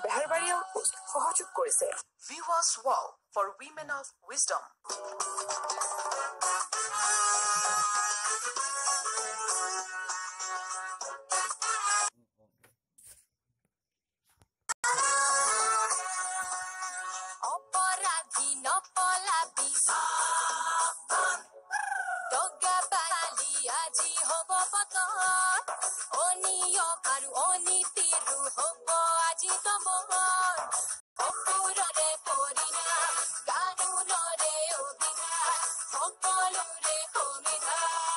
Beharbari outpost সহযোগ কৰিছে ভিৱাছ ৱাও ফৰ উইমেন অফ উইজডম। অপৰাধী নপলাবি দগা পালি আজি হ'ব পতন অনিয়ম আৰু অনীতিৰো হ'ব আজি দমন অসুৰৰে পৰিণাম কানুনৰে অভিধান সকলোৰে সংবিধান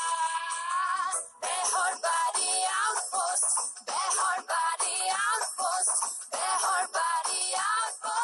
বেহৰবাৰী আউটপোষ্ট বেহৰবাৰী আউটপোষ্ট বেহৰবাৰী আউটপোষ্ট।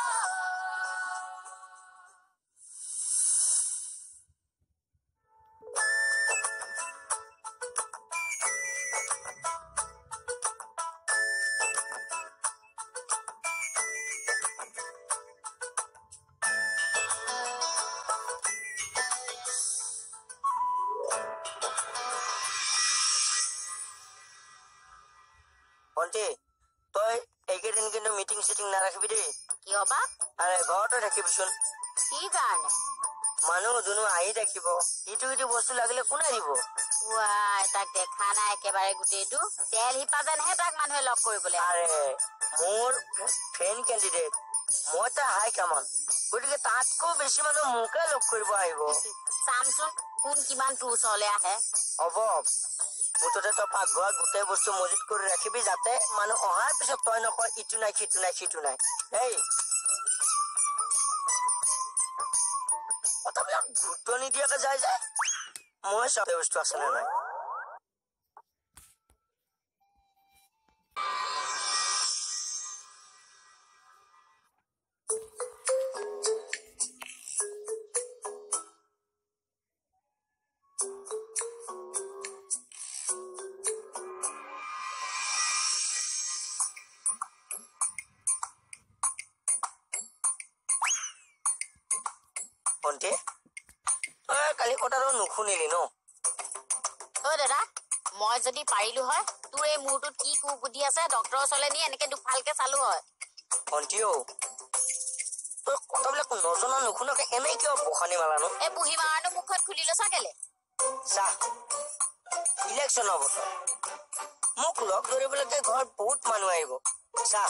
ভণ্টি তই এইকেইদিন কিন্তু মিটিং চিটিং নাৰাখিবি দেই। কিয় বা? আৰে ঘৰতে থাকিবিচোন। কি কাৰণে? মানুহ দুনু আহি থাকিব, ইটো সিটো বস্তু লাগিলে কোনে দিব? তাক দেখা নাই একেবাৰে গোটেইটো তেল হিপা যেনহে তাক মানুহে লগ কৰিবলৈ। আৰে মোৰ ফ্ৰেণ্ড কেণ্ডিডেট, মই তাৰ হাই কামান, গতিকে তাতকৈ বেছি মানুহ মোকে লগ কৰিব আহিব। চামচোন কোন কিমান তোৰ ওচৰলৈ আহে। হ'ব মুঠতে তই পাকঘৰত গোটেই বস্তু মজুত কৰি ৰাখিবি, যাতে মানুহ অহাৰ পিছত তই নকয় ইটো নাই সিটো নাই সিটো নাই। এই কথাবিলাক গুৰুত্ব নিদিয়াকে যায় যে মই চব বস্তু আছে নে নাই। ভণ্টি তই কালি কথাটো নুশুনিলি ন? দাদা মই যদি পাৰিলো হয় তোৰ এই মূৰটোত কি কুবুদ্ধি আছে ডক্টৰৰ ওচৰলৈ নি এনেকে দুফালকে চালো হয়। ভণ্টি অ তই কথাবিলাক নজনা নুশুনাকে এনে কিয় বখানি মালানো? এই বুঢ়ী মাৰনো মুখত খুলি লৈছা কেলে? চাহ ইলেকশ্যনৰ বতৰ, মোক লগ ধৰিবলৈকে ঘৰত বহুত মানুহ আহিব। চাহ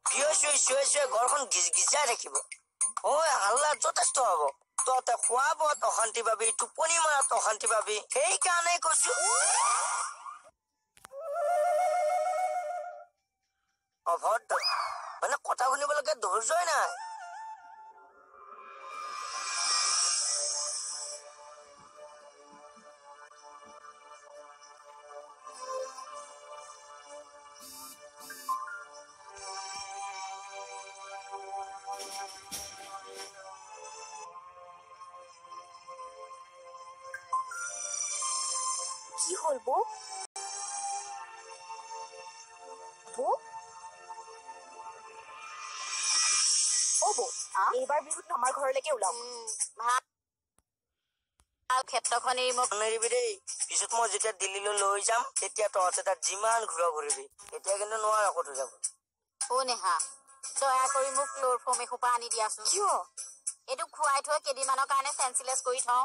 পিয় চুৱে ঘৰখন গিজগিজাই থাকিব। হাল্লা যথেষ্ট হব। তহঁতে খোৱা বোৱাত অশান্তি পাবি, টোপনি মৰাত অশান্তি পাবি। সেইকাৰণে কৈছো অভদ্ৰ, মানে কথা শুনিবলৈকে ধৈৰ্যই নাই। কি হল বৌ? এইবাৰ বিহুত আমাৰ ঘৰলৈকে ওলাও। ক্ষেত্ৰখন এৰি মোক নেৰিবি দেই। পিছত মই যেতিয়া দিল্লীলৈ লৈ যাম তেতিয়া তহঁতে তাত যিমান ঘূৰিবি। এতিয়া কিন্তু নোৱাৰ ক'তো যাব। নেহা দয়া কৰি মোক ক্ল'ৰফৰ্ম এসোপা আনি দিয়াচোন। কিয়? এইটো খুৱাই থৈ কেইদিনমানৰ কাৰণে চেঞ্চিলেছ কৰি থওঁ।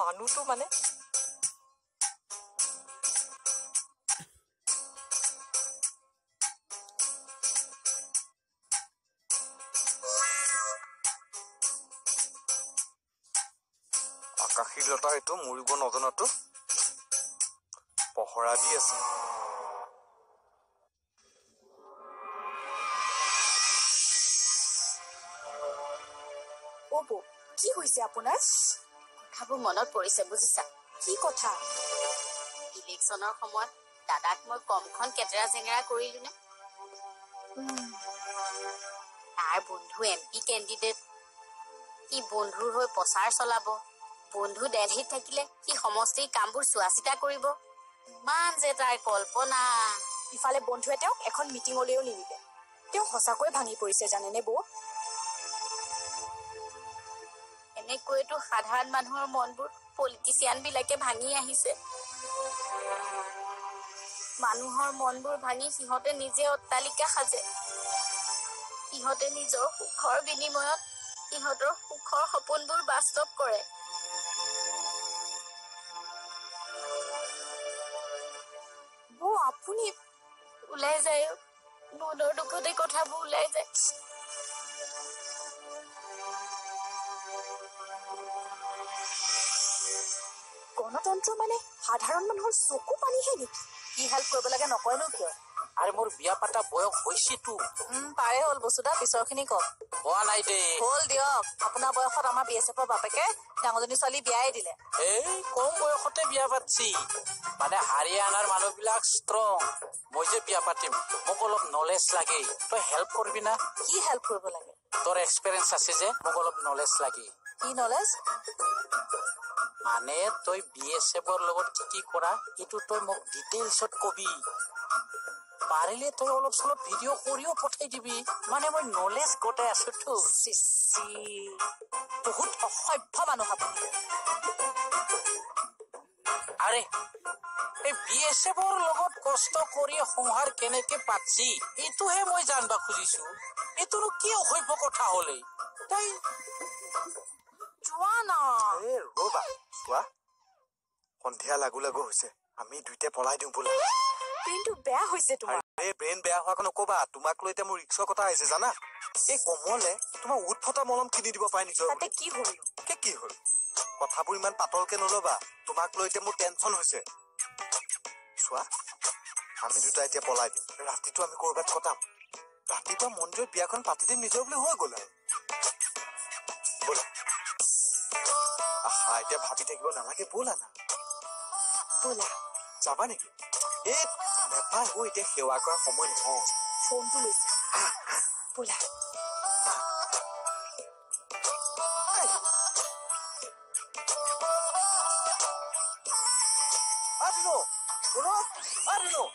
মানুহটো মানে আকাশী লতা এইটো মৰিব নজনাটো পহৰা দি আছে। কি হৈছে আপোনাৰ? কথাবোৰ মনত পৰিছে বুজিছা। কি কথা? ইলেকশ্যনৰ সময়ত দাদাক মই কমখন কেটেৰা জেঙেৰা কৰিলো নে? তাৰ বন্ধু MP কেণ্ডিডেট, সি বন্ধুৰ হৈ প্ৰচাৰ চলাব। বন্ধু দিল্লীত থাকিলে সি সমষ্টিৰ কামবোৰ চোৱা চিতা কৰিব। মান যে তাই কল্পনা ইফালে বন্ধুৱে তেওঁক এখন মিটিঙলৈও নিনিলে তেওঁ সঁচাকৈ ভাঙি পৰিছে জানেনে বৌ এনেকৈতো সাধাৰণ মানুহৰ মনবোৰ পলিটিচিয়ান বিলাকে ভাঙি আহিছে মানুহৰ মনবোৰ ভাঙি সিহঁতে নিজে অট্টালিকা সাজে সিহঁতে নিজৰ সুখৰ বিনিময়ত সিহঁতৰ সুখৰ সপোনবোৰ বাস্তৱ কৰে বৌ আপুনি ওলাই যায় মনৰ দুখতে কথাবোৰ ওলাই যায় গণতন্ত্ৰ মানে সাধাৰণ মানুহৰ চকু পানীহে নেকি কি হেল্প কৰিব লাগে নকয়নো কিয় আৰে মোৰ বিয়া পাতা বয়স হয়েছে তো পাৰে হ'ল বস্তুটা পিছৰখিনি কওক হওয়া নাই দে হ'ল দিয়ক আপোনাৰ বয়সত আমাৰ BSFৰ বাপেকে ডাঙৰজনী ছোৱালী বিয়াই দিলে এই কম বয়সতে বিয়া পাতছি মানে হাৰিয়ানাৰ মানুহ বিলাক ষ্ট্ৰং মই যে বিয়া পাতিম মোক অলপ নলেজ লাগে তই হেল্প করবি না কি হেল্প কৰিব লাগে তোর এক্সপিরিয়েন্স আছে যে মোক অলপ নলেজ লাগে কি নলেজ মানে তই BSFৰ লগত কি কৰা এটো তই মোক ডিটেইলছত কবি পাৰিলে তই অলপ চলপ ভিডিঅ' কৰিও পঠাই দিবি মানে মই নলেজ গোটাই আছো তো বহুত অসভ্য মানুহ আপুনি আরে এই BSFৰ লগত কষ্ট কৰি সংহাৰ কেনেকে পাতছি এটোহে মই জানবা খুজিছো এটোনো কি অসভ্য কথা হলে তই জোৱানা এ ৰবা চোৱা সন্ধিয়া লাগু লাগু হৈছে আমি দুইটা পলাই দিওঁ বোলা ব্ৰেইনটো বেয়া হৈছে তোমাৰ এই ব্ৰেইন বেয়া হোৱা কোনো কবা তোমাক লৈ এতিয়া মোৰ ৰিক্সৰ কথা আহিছে জানা এই কমলে তোমাৰ উঠ ফটা মলম কিনি দিব পাৰে নিজৰ তাতে কি হ'ল কি হ'ল কথাবোৰ ইমান পাতলকে নলবা তোমাক লৈ এতিয়া মোৰ টেনচন হৈছে চোৱা আমি দুটা এতিয়া পলাই দিম ৰাতিটো আমি কৰবাত কটাম ৰাতিপুৱা মন্দিৰত বিয়াখন পাতি দিম নিজৰ বুলি হৈ গ'ল আৰু ব'লা আহা এতিয়া ভাবি থাকিব নালাগে ব'লা না ব'লা যাবা নেকি এই নেপায় হৈ এতিয়া সেৱা কৰাৰ সময় নহয় ফোনটো লৈছে ব'লা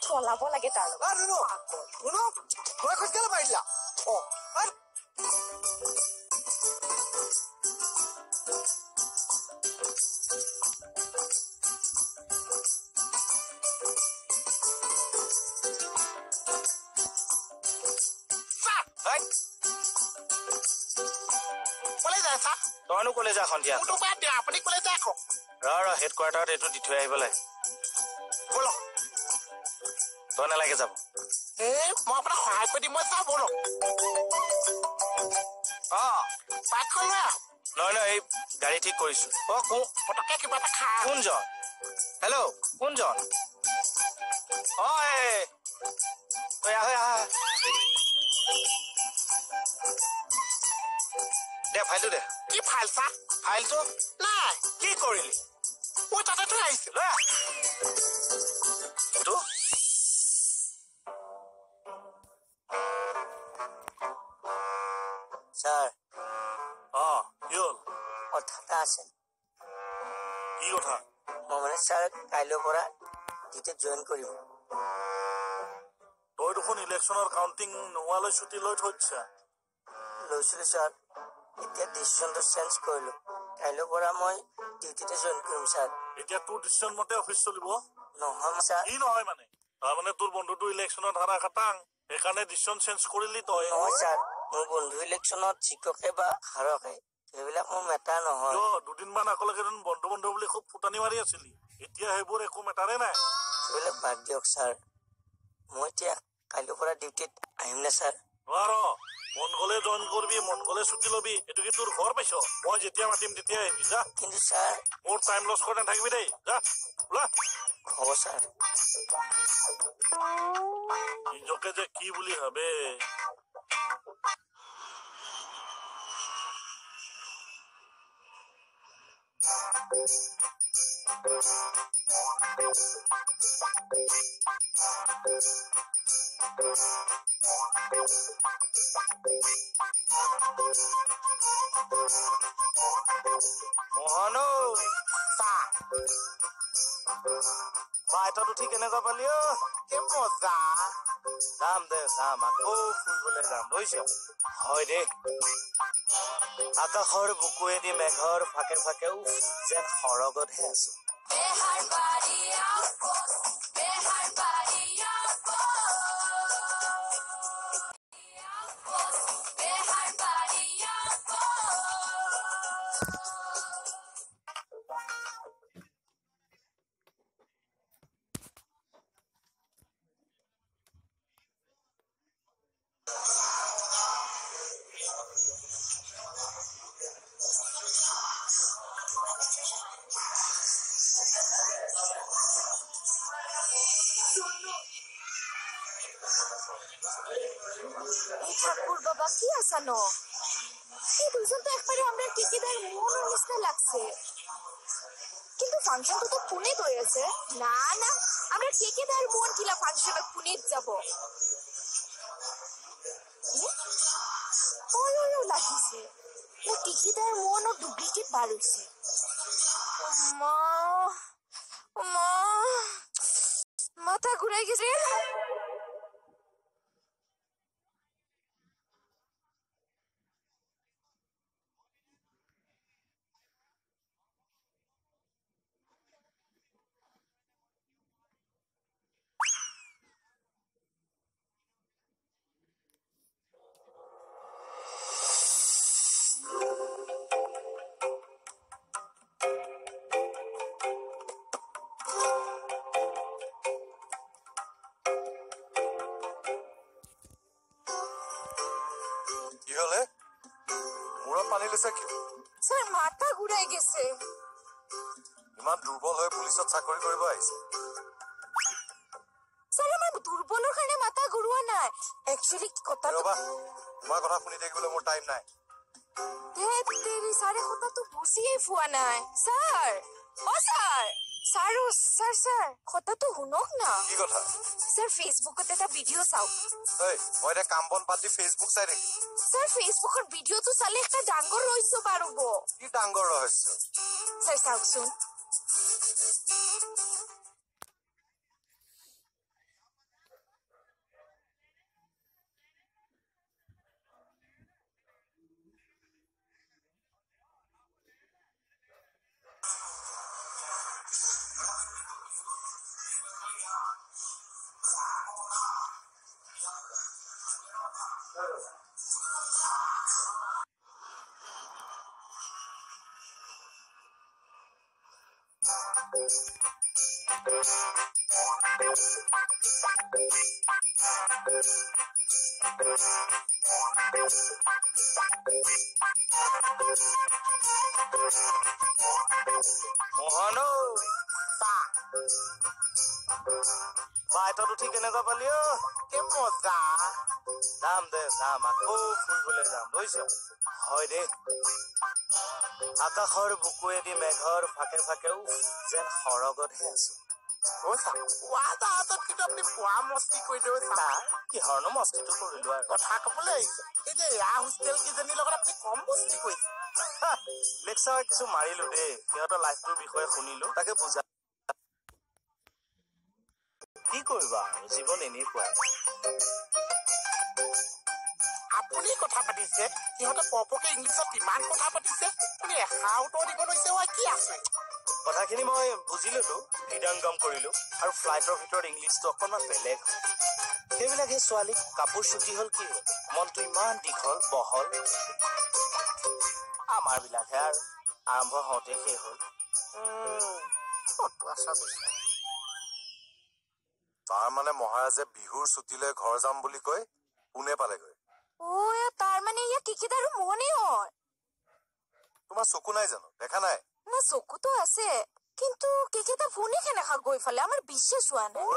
পলাব লাগে তাৰ লগত মাৰিলা তইনো কলে যা সন্ধিয়া আপুনি ক'লে যে আকৌ ৰ হেড কোৱাৰ্টাৰত এইটো দি থৈ আহিব লাগে ব'লক তই নালাগে যাব মই আপোনাক সহায় কৰি দিম মই যাওঁ ব'লক বাইকখন লৈ আহক নহয় এই গাড়ী ঠিক কৰিছো পটককে কিবা এটা খা কোনজন হেল্ল' কোনজন আহ দে ফাইলটো দে কি ফাইল চা ফাইলটো নাই কি কৰিলি মই তাতে থৈ আহিছো লৈ আহ স্যার কি হল কথা এটা আছে কি কথা মই মানে স্যার কাইলৈৰ পৰা ডিউটিত জইন কৰিম তই দেখোন ইলেকশ্যনৰ কাউণ্টিং নোহোৱালৈ ছুটি লৈ থৈছা লৈছিলো স্যাৰ এতিয়া ডিচিশ্যনটো চেঞ্জ কৰিলো কাইলৈৰ পৰা মই ডিউটিতে জইন কৰিম স্যাৰ এতিয়া তোৰ ডিচিশ্যন মতে অফিচ চলিব নহয় স্যাৰ কি নহয় মানে তাৰমানে তোৰ বন্ধুটো ইলেকশ্যনত হাৰা খাটাং সেইকাৰণে ডিচিশ্যন চেঞ্জ কৰিলি তই নহয় স্যাৰ মোৰ বন্ধু ইলেকশ্যনত জিককে বা হাৰকে সেইবিলাক মোৰ মেটাৰ নহয় দুদিনমান আগলৈকে বন্ধু বন্ধু বুলি খুব ফুটানি মাৰি আছিলি এতিয়া সেইবোৰ একো মেটাৰে নাই সেইবিলাক বাদ দিয়ক স্যাৰ মই এতিয়া কাইলৈৰ পৰা ডিউটিত আহিম নে স্যাৰ নোৱাৰ মন গলে জইন কৰিবি মন গলে ছুটি লবি এইটো কি তোৰ ঘৰ পাইছ মই যেতিয়া মাতিম তেতিয়া আহিবি যা কিন্তু স্যাৰ মোৰ টাইম লছ কৰি নাথাকিবি দেই যা ওলা হ'ব স্যাৰ নিজকে যে কি বুলি ভাবে মোহনো বা এটাতো উঠি কেনেকুৱা পালি কে মজা যাম দে যাম আকৌ ফুৰিবলৈ যাম বুজিছ হয় দে আকাশৰ বুকুৱেদি মেঘৰ ফাকে ফাকে যেন সৰগতহে আছো ঠাকুর বাবা কি আসানো এই দুজন তো একবারে আমরা টিকিটার মনের নিচে লাগছে কিন্তু ফাংশনটা তো পুনে হয়েছে না না আমরা টিকিটার মন কিলা ফাংশনে পুনে যাব ওই লাগিছে ও টিকিটার মন ও ডুপ্লিকেট বার হইছে মা মা মাথা ঘুরাই গেছে স্যার মাথা ঘুরাই গেছে ইমান দুর্বল হয়ে পুলিশত চাকরি কৰিব আহিছে স্যাৰ আমাৰ দুৰ্বলৰ কাৰণে মাথা ঘুৰোৱা নাই একচুয়ালি কথা ৰবা তোমাৰ কথা শুনি থাকিবলৈ মোৰ টাইম নাই তেৰি সাৰে কথা তো বুঝিয়ে পোৱা নাই স্যার ও স্যার সারু স্যার স্যার কথা তো শুনক না কি কথা স্যার ফেসবুকত এটা ভিডিও চাও এই মই এটা কাম বন পাতি ফেসবুক চাই দেখি স্যার ফেসবুকৰ ভিডিওটো চালে একটা ডাঙৰ ৰহস্য পাৰব কি ডাঙৰ ৰহস্য স্যাৰ চাওকচোন মোহন বাইতত উঠি কেনেকুৱা পালি কে মজা যাম দে যাম আকৌ ফুৰিবলৈ যাম বুজিছ হয় দে আকাশৰ বুকুৱেদি মেঘৰ ফাকে ফাকে যেন সৰগতহে আছো কিহৰনো মস্তিটো কৰিলো আৰু কথা কবলৈ লেকচাৰ কিছু মাৰিলো দেই সিহঁতৰ লাইফটোৰ বিষয়ে শুনিলো তাকে বুজা কি কৰিবা আৰু জীৱন এনেকুৱাই আপুনি কথা পাতিছে সিহঁতে পপকে ইংলিছত ইমান কথা পাতিছে আপুনি এষাৰ উত্তৰ দিব লৈছে কি আছে কথাখিনি মই বুজি ললো হৃদয়ংগম কৰিলো আৰু ফ্লাইটৰ ভিতৰত ইংলিছটো অকণমান বেলেগ সেইবিলাক সেই ছোৱালী কাপোৰ চুটি হল কি হল মনটো ইমান দীঘল বহল আমাৰ বিলাকহে আৰু আৰম্ভ হওঁতে শেষ হল তাৰ মানে মহাৰাজে বিহুৰ ছুটিলৈ ঘৰ যাম বুলি কৈ পুনে পালেগৈ তাৰ মানে ইয়া টিকেট আৰু মনে হয় তোমাৰ চকু নাই জানো দেখা নাই না চকুতো আছে কিন্তু কেকেটা ফোনে কেনেকা গৈ ফালে আমাৰ বিশ্বাস হোৱা নাই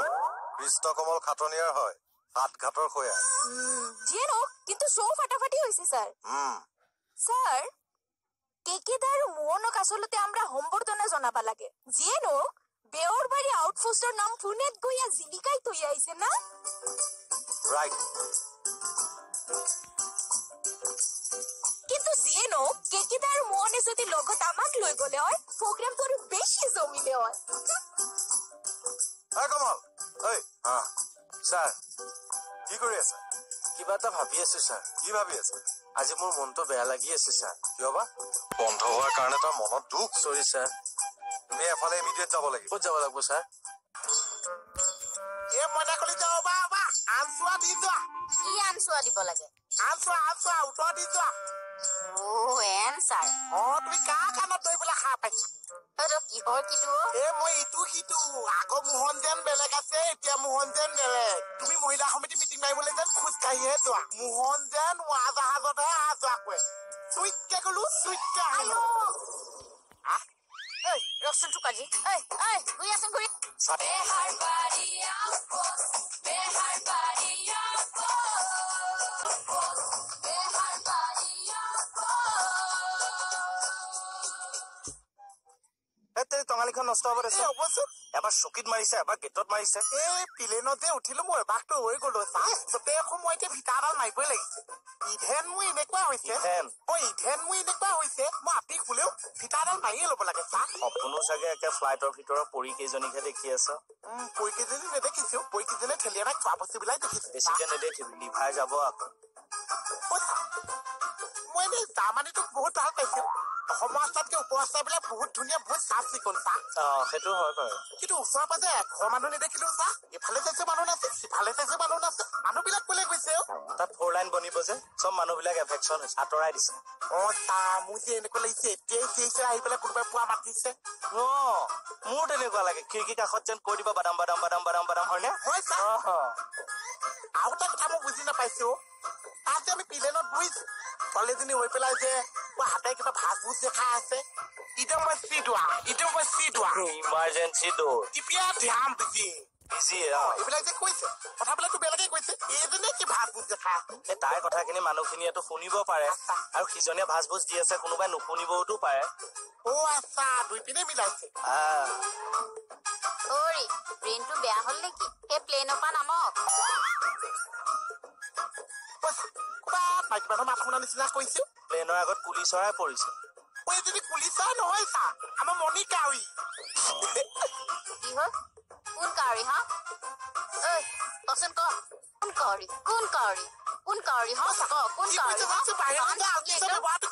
কৃষ্ণকমল খাটনিয়াৰ হয় হাত ঘাটৰ খয়া যিয়ে নহওক কিন্তু শো ফাটাফাটি হৈছে স্যাৰ স্যাৰ কেকেটা আৰু মোহনক আচলতে আমৰা সম্বৰ্ধনা জনাবা লাগে যিয়ে নহওক বেয়ৰ বাড়ি আউটপোস্টৰ নাম পুনেত গৈয়া জিলিকাই তৈ আহিছে না ৰাইট কিন্তু যিয়ে নহওক কেকেটা আৰু মোহনে যদি লগত আমাক লৈ গলে হয় প্ৰগ্ৰামটো আৰু বেছি জমিলে হয় কমল ঐ স্যাৰ কি কৰি আছা কিবা এটা ভাবি আছো স্যাৰ কি ভাবি আছা আজি মোৰ মনটো বেয়া লাগি আছে স্যাৰ কিয় বা বন্ধ হোৱাৰ কাৰণে তাৰ মনত দুখ সৰি স্যাৰ তুমি এফালে ইমিডিয়েট যাব লাগিব ক'ত যাব লাগিব স্যাৰ এ মইনা কলি যাও বা আনচোৱা দি যোৱা কি আনচোৱা দিব লাগে আনচোৱা উত্তৰ দি যোৱা এনচাৰ তুমি কা কাণত দৌৰিবলৈ সাৰ পাইছা কিহৰ কিটো মই ইটো সিটো আকৌ মোহন যেন বেলেগ আছে এতিয়া মোহন যেন বেলেগ তুমি মহিলা সমিতি মিটিং মাৰিবলৈ যেন খোজ কাঢ়িহে যোৱা মোহন যেন উৰাজাহাজতহে অহা যোৱা কৰে চুইটকে গলো চুইটকে আহিলো ৰচোন চুকাজি ঘূৰি আছোন ঘূৰি টঙালিখন নষ্ট হ'ব দেচোন এবাৰ চকীত মাৰিছে এবাৰ গেটত মাৰিছে এই প্লেনত যে উঠিলো মই এবাৰটো হৈ গলো গোটেই সময় এতিয়া ভিতা এডাল মাৰিবই লাগিছে ইভেন মোৰ এনেকুৱা হৈছে মই আপি খুলেও ভিতা এডাল মাৰিয়ে ল'ব লাগে সপোনো চাগে একে ফ্লাইটৰ ভিতৰত পৰি কেইজনীকহে দেখি আছ পৰি কেইজনী নেদেখিছো পৰি কেইজনী ঠেলি এটা খোৱা বস্তুবিলাক দেখিছো বেছিকে নেদেখিবি লিভাৰ যাব আকৌ মই এনেই জাৰ্মানীটোক বহুত ভাল পাইছো অসমৰ ৰাস্তাতকে উপৰাস্তাবিলাক বহুত ধুনীয়া বহুত চাফ চিকুণ সেইটো হয় বাৰু কিন্তু ওচৰে পাজে এঘৰ মানুহ নেদেখিলো ইফালে চাইছে মানুহ নাছে সিফালে চাইছে মানুহ নাছে মানুহবিলাক কোলে গৈছে তাত 4 লাইন বনিব যে চব মানুহবিলাক এফেকচন হৈছে আঁতৰাই দিছে মোৰ যে এনেকুৱা লাগিছে এতিয়াই আহি পেলাই কোনোবাই পুৱা মাতিছে মোৰ তেনেকুৱা লাগে খিৰিকী কাষত যেন কৈ দিব বাদাম বাদাম বাদাম বাদাম বাদাম হয়নে আৰু এটা কথা মই বুজি নাপাইছো তাত যে আমি প্লেনত বহিছো ছোৱালীজনী হৈ পেলাই যে হাতে কিবা ভাত ভোজ দেখাই আছে ইমাৰ্জেঞ্চি দৌৰ কেতিয়া ধ্যান বিজি এইবিলাক যে কৈছে কথাবিলাকতো বেলেগে কৈছে এইজনে কি ভাত ভোজ দেখাই আছে তাইৰ কথাখিনি মানুহখিনিয়েতো শুনিব পাৰে আৰু সিজনীয়ে ভাজ ভোজ দি আছে কোনোবাই নুশুনিবওতো পাৰে আচ্ছা দুই পিনে মিলাইছে ব্ৰেইনটো বেয়া হল নেকি সেই প্লেনৰ পৰা নামক মাইকী মানুহ মাত শুনা নিচিনা কৈছো প্লেনৰ আগত কুলি চৰাই পৰিছে যদি কুলি চৰাই নহয় আমাৰ মণি কাউৰী কি হ'ল কোন কাউৰী হা কচোন কোন কাউৰী কোন কাউৰী কোন কাউৰী হা কোন কাউৰী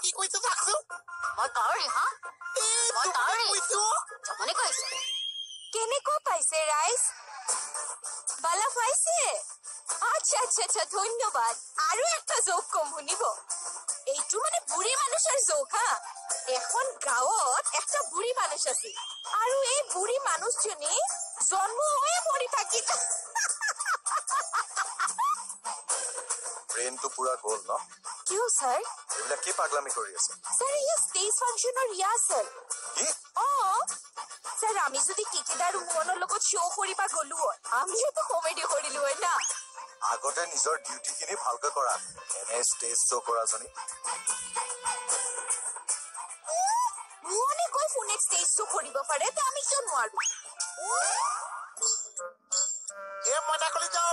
কি কৈছে চাকছো মই কাউৰী হা মই কাউৰী জমনি কৈছে কেনেকুৱা পাইছে ৰাইজ বালা পাইছে আচ্ছা ধন্যবাদ আৰু একটা জোক কম শুনিব এইটো মানে বুঢ়ী মানুহৰ জোক হা এখন গাঁৱত একটা বুঢ়ী মানুহ আছিল আৰু এই বুঢ়ী মানুহজনী জন্ম হৈয়ে মৰি থাকিল ব্ৰেইনটো পুৰা গ'ল ন কিয় ছাৰ এইবিলাক কি পাগলামি কৰি আছে ছাৰ এই ষ্টেজ ফাংচনৰ ৰিহাৰ্চেল কি ছাৰ আমি যদি কেকেদাৰ মোহনৰ লগত শ্ব' কৰিব গলো আমিওতো কমেডি কৰিলো হয় না আগতে নিজৰ ডিউটিখিনি ভালকৈ কৰা এনে ষ্টেজ শ্ব' কৰাজনী মোহনে কৈ ফোনে ষ্টেজ শ্ব' কৰিব পাৰে তে আমি কিয় নোৱাৰো মইনা কলি যাও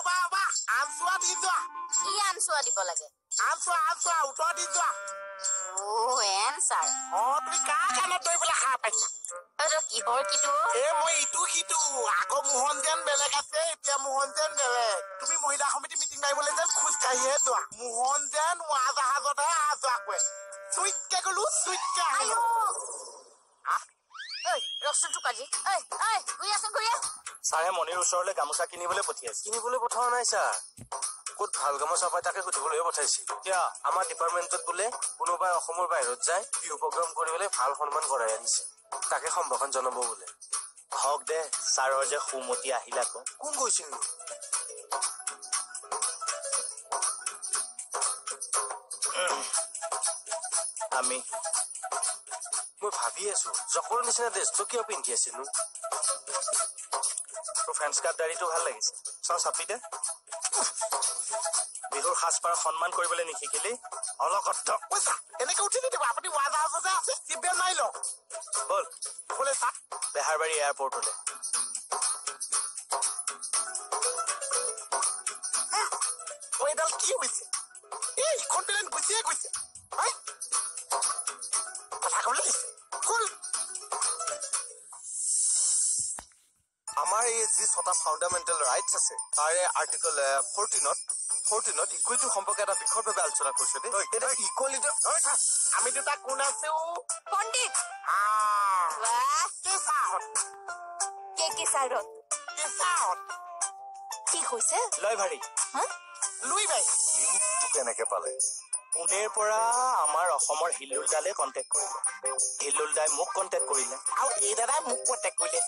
আনচোৱা দি যোৱা কি আনচোৱা দিব লাগে আনচোৱা উত্তৰ দি যোৱা এনচাৰ তুমি কা কাণত দৌৰিবলৈ সাৰ পাইছা কিহৰ কিটো মই ইটো সিটো আকৌ মোহন যেন বেলেগ আছে এতিয়া মোহন যেন বেলেগ তুমি মহিলা সমিতি মিটিং মাৰিবলৈ যেন খোজ কাঢ়িহে যোৱা মোহন যেন উৰাজাহাজতহে অহা যোৱা কৰে চুইটকে গলো চুইটকে আহিলো ৰচোন চুকাজি ঘূৰি আছোন ঘূৰি ছাৰে মণিৰ ওচৰলৈ গামোচা কিনিবলৈ পঠিয়াইছে কিনিবলৈ পঠোৱা নাই ছাৰ ক'ত ভাল গামোচা পাই তাকে সুধিবলৈহে পঠাইছিল কিয় আমাৰ ডিপাৰ্টমেণ্টত বোলে কোনোবাই অসমৰ বাহিৰত যায় বিহু প্ৰগ্ৰাম কৰিবলৈ ভাল সন্মান কৰাই আনিছে তাকে সম্ভাষণ জনাব বোলে হওক দে ছাৰৰ যে সুমতি আহিল আকৌ কোন গৈছিল আমি মই ভাবি আছো জকৰ নিচিনা ড্ৰেছটো কিয় পিন্ধি আছিলো তোৰ ফ্ৰেন্স কাপ দাড়িটো ভাল লাগিছে চাওঁ চাপি দে বিহুৰ সাজপাৰ সন্মান কৰিবলৈ নিশিকিলি অলকত্ব এনেকে উঠি নিদিব আপুনি উৰাজাহাজতে আছে চিটবেল্ট মাৰি লওক বল বোলে চা বেহাৰবাৰী এয়াৰপৰ্টলৈ এইডাল কি হৈছে ইখন প্লেন গুচিয়ে গৈছে কথা কবলৈ দিছে আমাৰ এই যি 6টা ফাউণ্ডামেণ্টেল ৰাইটছ আছে তাৰে আৰ্টিকল 14ত ইকুৱেলিটি সম্পৰ্কে এটা বিষয়ভাৱে আলোচনা কৰিছে দেই এতিয়া ইকুৱেলিটি আমি দুটা কোন আছো পণ্ডিত কে ছাৰত কি হৈছে লয় ভাৰী লুই ভাই কেনেকে পালে পুনেৰ পৰা আমাৰ অসমৰ হিল্লুল দালে কণ্টেক্ট কৰিলে হিল্লুল দাই মোক কণ্টেক্ট কৰিলে আৰু এই দাদাই মোক কণ্টেক্ট কৰিলে